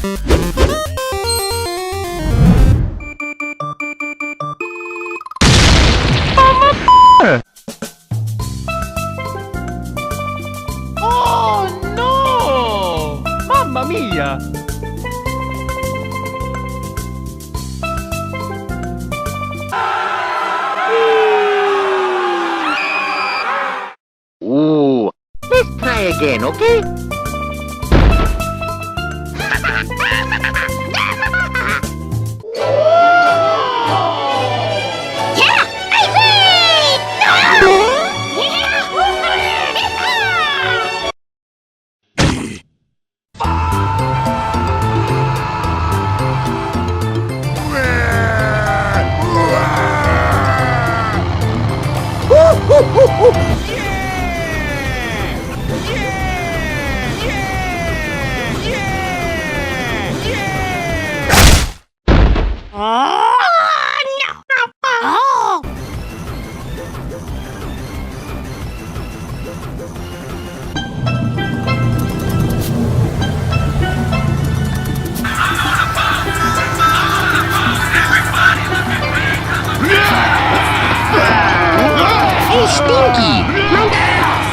Oh no! Mamma mia! Let's try again, okay? Yeah! I win!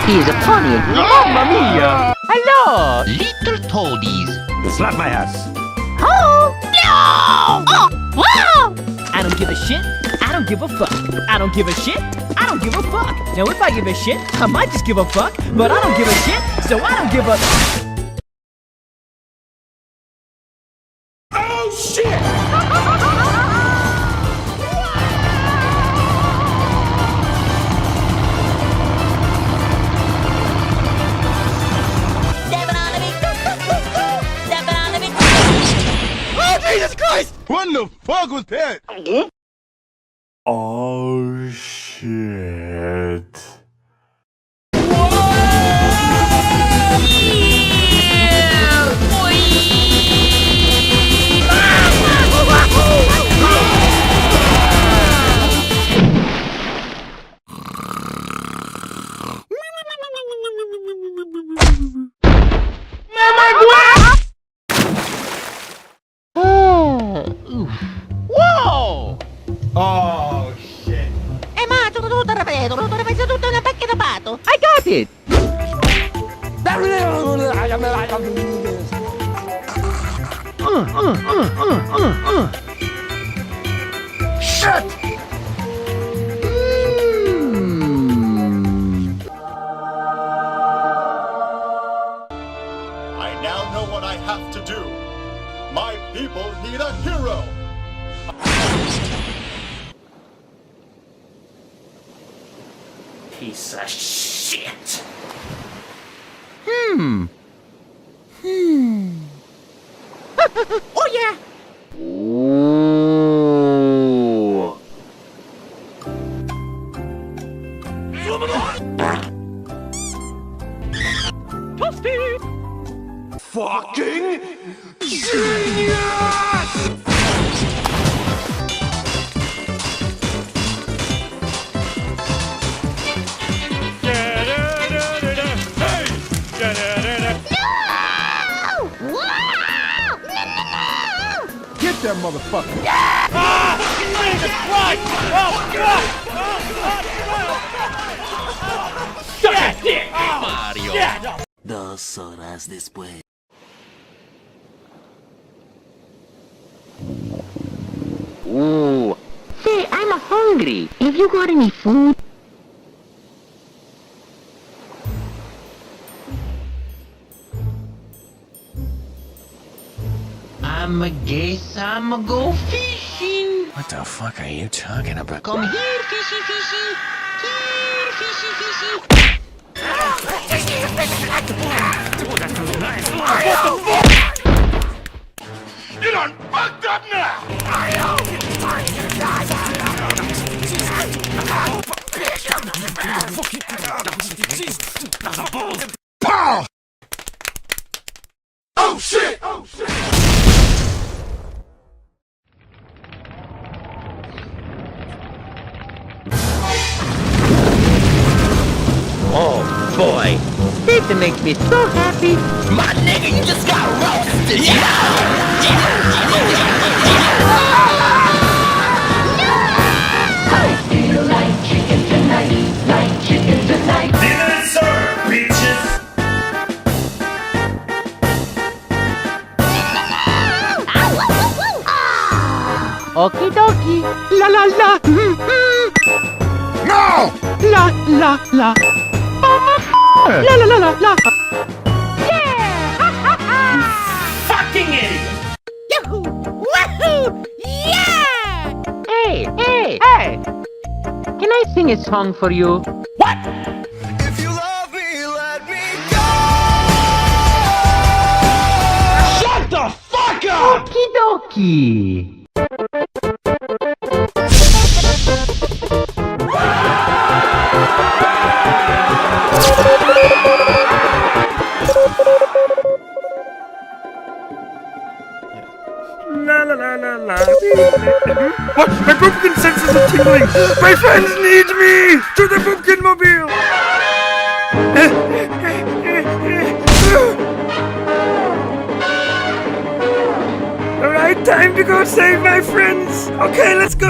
He's a pony. Mamma mia! Hello! Little toadies. Slap my ass. Oh! No! Oh! Wow! I don't give a shit. I don't give a fuck. I don't give a shit. I don't give a fuck. Now if I give a shit, I might just give a fuck, but I don't give a shit, so I don't give a... Oh shit! Jesus Christ! What the fuck was that? Oh shit. Whoa! Oh shit. Ma tutto ripeto, tutto una pacca da pato. I got it! Shit! I now know what I have to do. My people need a hero. Piece of shit. Oh yeah! Ooh. Fucking genius! Get that motherfucker! Jesus Christ! Oh, God! Shut it! Mario. 2 horas después. Ooh. Say, I'm hungry. Have you got any food? I'ma go fishing. What the fuck are you talking about? Come here, fishy, fishy. Here, fishy, fishy. You done fucked up now! Pow! Oh shit! Oh shit! Oh boy, this makes me so happy. My nigga, you just got roasted. Yeah! Okidoki. La la la. No! La la la. La la la la la. Fucking idiot! Yahoo! Woohoo! Yeah! Hey, hey, hey! Can I sing a song for you? What? If you love me, let me go! Shut the fuck up! Okie dokie. La la la la la. What? My pumpkin senses are tingling. My friends need me. To the pumpkin mobile. All right, time to go save my friends. Okay, let's go.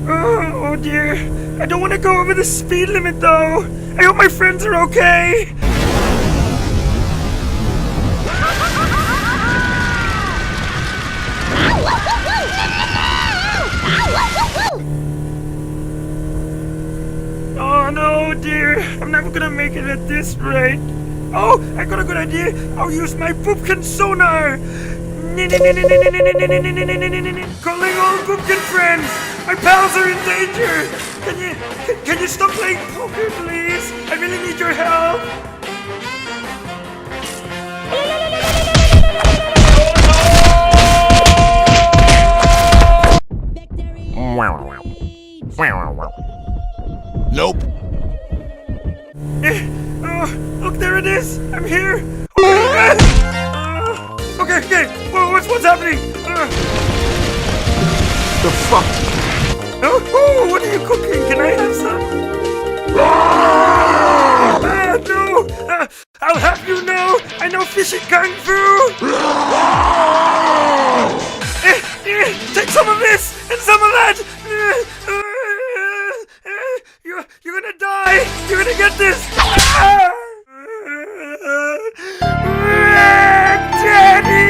Oh dear. I don't want to go over the speed limit though. I hope my friends are okay. Oh no, dear. I'm never gonna make it at this rate. Oh, I got a good idea. I'll use my pumpkin sonar. Calling all pumpkin friends. My pals are in danger. Can you stop playing poker, please? I really need your help. Nope. Oh, look, there it is. I'm here. Okay. Whoa, what's happening? The fuck? Oh, what are you cooking? Can I have some? No. I'll have you know, I know fishy kung fu. Take some of this and some of that. You're gonna die. You're gonna get this. Daddy!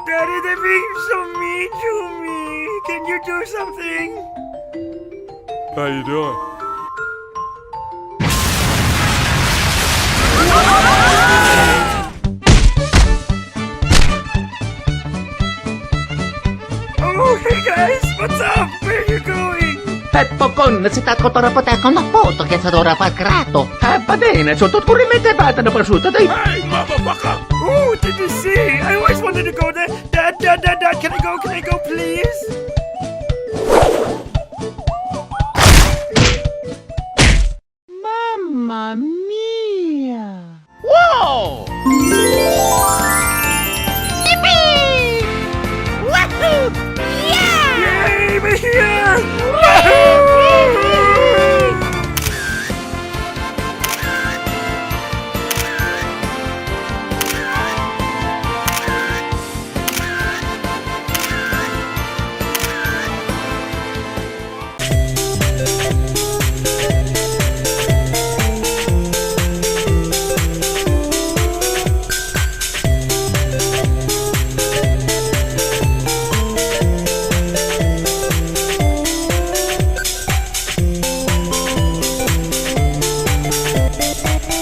Daddy, they're being so mean to me. Can you do something? How you doing? Oh, hey guys, what's up? Where are you going? Peppo con si sta cotorapata con la foto che sta ora pagato. Va bene, sotto corrimete batano prosciutto, dai. Hey, motherfucker! Oh, did you see? I always wanted to go there. Dad, can I go, please?